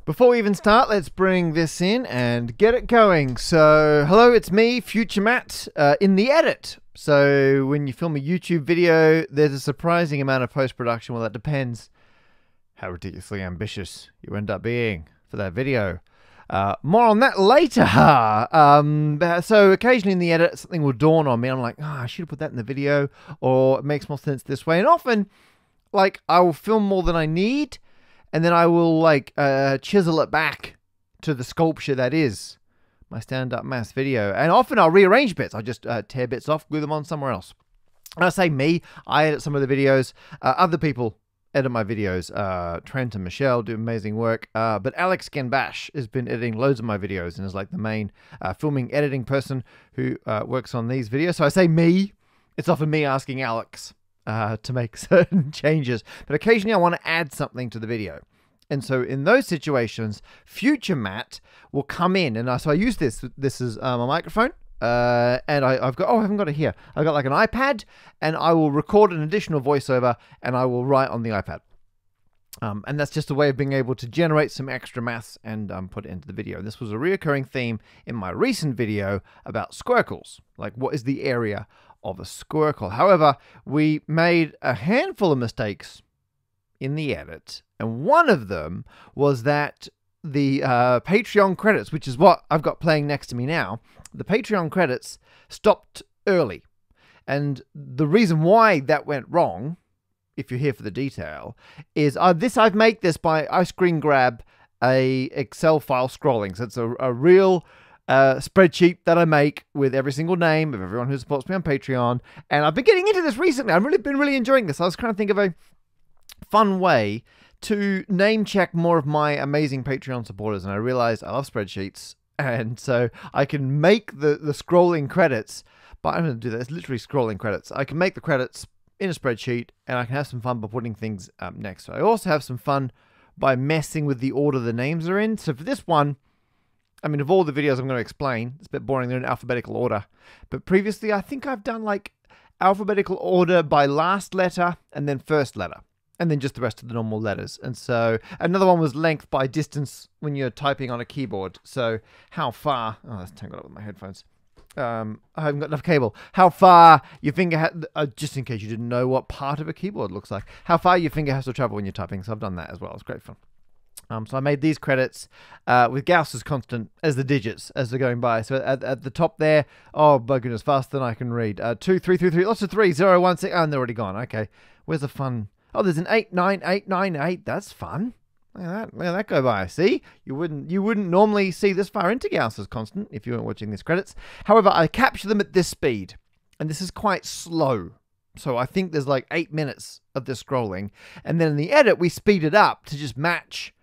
Before we even start, let's bring this in and get it going. So, hello, it's me, Future Matt, in the edit. So, when you film a YouTube video, there's a surprising amount of post-production. Well, that depends how ridiculously ambitious you end up being for that video. More on that later. So, occasionally in the edit, something will dawn on me. I'm like, I should have put that in the video, or it makes more sense this way. And often, like, I will film more than I need, and then I will, like, chisel it back to the sculpture that is my stand-up mass video. And often I'll rearrange bits. I'll just tear bits off, glue them on somewhere else. And I say me, I edit some of the videos. Other people edit my videos. Trent and Michelle do amazing work. But Alex Genbash has been editing loads of my videos and is like the main filming, editing person who works on these videos. So I say me. It's often me asking Alex to make certain changes, but occasionally I want to add something to the video. And so in those situations, Future Matt will come in, and so I use this. This is a microphone, and I've got, I haven't got it here. I've got like an iPad, and I will record an additional voiceover, and I will write on the iPad. And that's just a way of being able to generate some extra maths and put it into the video. This was a reoccurring theme in my recent video about squircles, like what is the area of a squircle. However, we made a handful of mistakes in the edit, and one of them was that the Patreon credits, which is what I've got playing next to me now, the Patreon credits stopped early. And the reason why that went wrong, if you're here for the detail, is I've made this by I screen grab a Excel file scrolling. So it's a real spreadsheet that I make with every single name of everyone who supports me on Patreon. And I've been getting into this recently. I've been really enjoying this. I was trying to think of a fun way to name check more of my amazing Patreon supporters. And I realized I love spreadsheets. And so I can make the scrolling credits, but I'm going to do that. It's literally scrolling credits. I can make the credits in a spreadsheet, and I can have some fun by putting things next. So I also have some fun by messing with the order the names are in. So for this one, I mean, of all the videos I'm going to explain, it's a bit boring. They're in alphabetical order. But previously, I think I've done like alphabetical order by last letter and then first letter, and then just the rest of the normal letters. And so another one was length by distance when you're typing on a keyboard. So how far, oh, that's tangled up with my headphones. I haven't got enough cable. How far your finger, just in case you didn't know what part of a keyboard looks like, how far your finger has to travel when you're typing. So I've done that as well. It's great fun. So I made these credits with Gauss's constant as the digits as they're going by. So at the top there, oh my goodness, faster than I can read. 2, 3, 3, 3, lots of 3, 0, 1, 6, and they're already gone. Okay, where's the fun? Oh, there's an 8, 9, 8, 9, 8. That's fun. Look at that go by. See, you wouldn't normally see this far into Gauss's constant if you weren't watching these credits. However, I capture them at this speed, and this is quite slow. So I think there's like 8 minutes of this scrolling, and then in the edit we speed it up to just match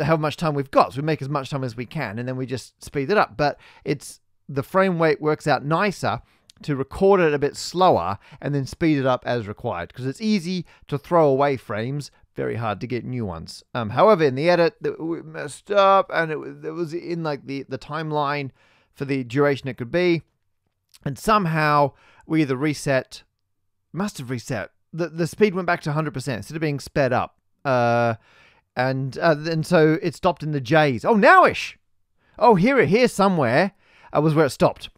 how much time we've got. So we make as much time as we can, and then we just speed it up. But it's the frame rate works out nicer to record it a bit slower and then speed it up as required, because it's easy to throw away frames, very hard to get new ones. However, in the edit, we messed up, and it was in like the timeline for the duration it could be, and somehow we either must have reset. The speed went back to 100% instead of being sped up. And so it stopped in the J's. Oh, nowish. Oh, here somewhere was where it stopped.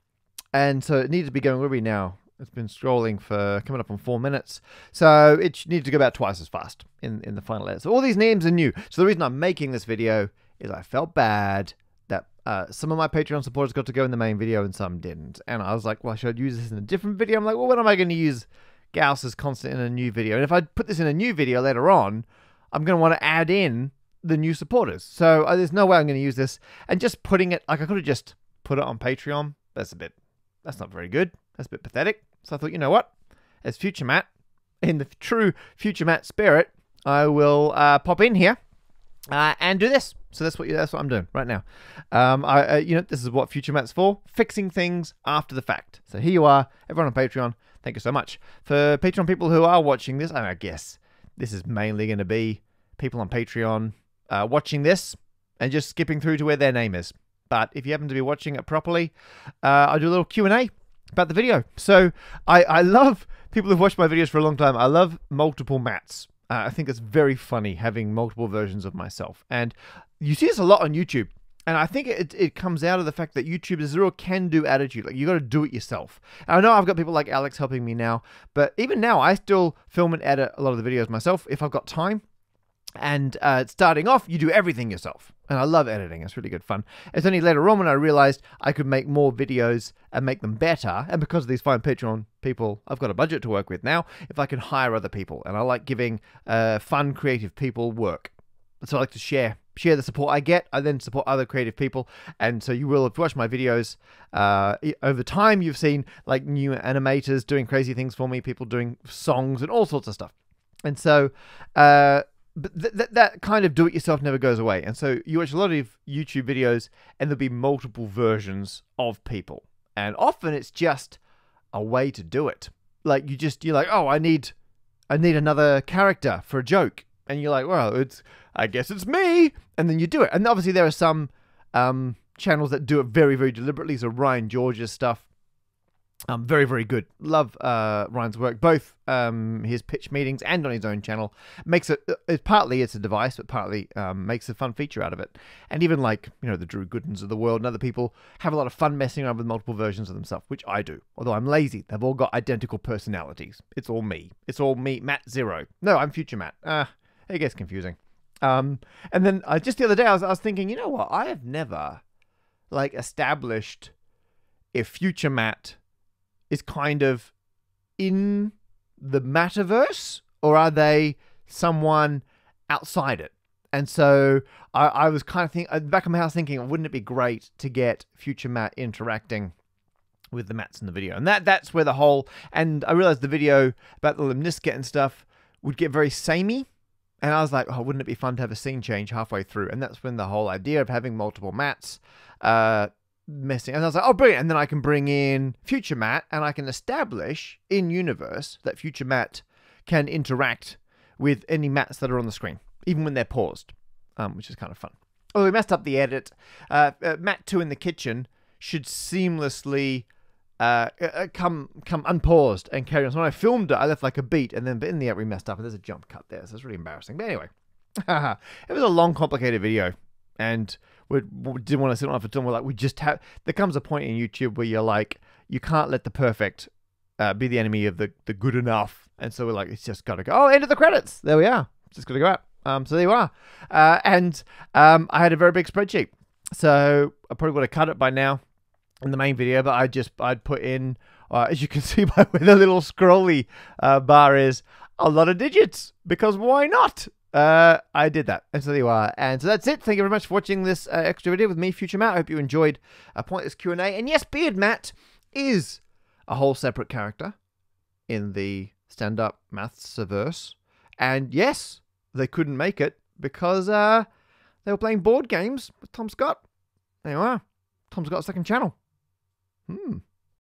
And so it needed to be going, where are we now? It's been scrolling for coming up on 4 minutes. So it needed to go about twice as fast in the final edit. So all these names are new. So the reason I'm making this video is I felt bad that some of my Patreon supporters got to go in the main video and some didn't. And I was like, well, should I use this in a different video? I'm like, well, when am I going to use Gauss's constant in a new video? And if I put this in a new video later on, I'm going to want to add in the new supporters. So there's no way I'm going to use this. And just putting it, like I could have just put it on Patreon. That's not very good. That's a bit pathetic. So I thought, you know what? As Future Matt, in the true Future Matt spirit, I will pop in here and do this. So that's what I'm doing right now. This is what Future Matt's for: fixing things after the fact. So here you are, everyone on Patreon. Thank you so much for Patreon people who are watching this. I guess this is mainly going to be people on Patreon watching this and just skipping through to where their name is. But if you happen to be watching it properly, I do a little Q&A about the video. So I love people who've watched my videos for a long time. I love multiple Matts. I think it's very funny having multiple versions of myself. And you see this a lot on YouTube. And I think it comes out of the fact that YouTube is a real can-do attitude. Like, you got to do it yourself. And I know I've got people like Alex helping me now, but even now, I still film and edit a lot of the videos myself if I've got time. And starting off, you do everything yourself. And I love editing. It's really good fun. It's only later on when I realized I could make more videos and make them better. And because of these fine Patreon people, I've got a budget to work with now, if I can hire other people. And I like giving fun, creative people work. So I like to share the support I get. I then support other creative people. And so you will have watched my videos. Over time, you've seen like new animators doing crazy things for me, people doing songs and all sorts of stuff. And so but that kind of do-it-yourself never goes away. And so you watch a lot of YouTube videos and there'll be multiple versions of people. And often it's just a way to do it. Like you're like, oh, I need another character for a joke. And you're like, well, I guess it's me. And then you do it. And obviously there are some channels that do it very, very deliberately. So Ryan George's stuff, very, very good. Love Ryan's work, both his pitch meetings and on his own channel. Makes it partly it's a device, but partly makes a fun feature out of it. And even like, you know, the Drew Goodens of the world and other people have a lot of fun messing around with multiple versions of themselves, which I do. Although I'm lazy. They've all got identical personalities. It's all me. It's all me, Matt Zero. No, I'm Future Matt. It gets confusing. And then just the other day I was thinking, you know what? I have never like established if Future Matt is kind of in the metaverse, or are they someone outside it? And so I was kind of thinking, back in my house thinking, wouldn't it be great to get Future Matt interacting with the Matts in the video? And that's where the whole, and I realized the video about the limniscate and stuff would get very samey. And I was like, oh, wouldn't it be fun to have a scene change halfway through? And that's when the whole idea of having multiple Matts messing. And I was like, oh, brilliant. And then I can bring in Future Matt and I can establish in universe that Future Matt can interact with any Matts that are on the screen, even when they're paused, which is kind of fun. Oh, we messed up the edit. Matt 2 in the kitchen should seamlessly come unpaused and carry on. So when I filmed it, I left like a beat, and then but in the edit we messed up, and there's a jump cut there, so it's really embarrassing. But anyway, it was a long, complicated video, and we didn't want to sit on it for too long. We're like, we just have. There comes a point in YouTube where you're like, you can't let the perfect be the enemy of the good enough, and so we're like, it's just got to go. Oh, end of the credits. There we are. It's just got to go out. So there you are. And I had a very big spreadsheet, so I probably would have cut it by now in the main video, but I'd put in, as you can see by where the little scrolly bar is, a lot of digits, because why not? I did that, and so there you are. And so that's it. Thank you very much for watching this extra video with me, Future Matt. I hope you enjoyed pointless Q&A. And yes, Beard Matt is a whole separate character in the stand-up maths-verse. And yes, they couldn't make it because they were playing board games with Tom Scott. There you are. Tom's got a second channel.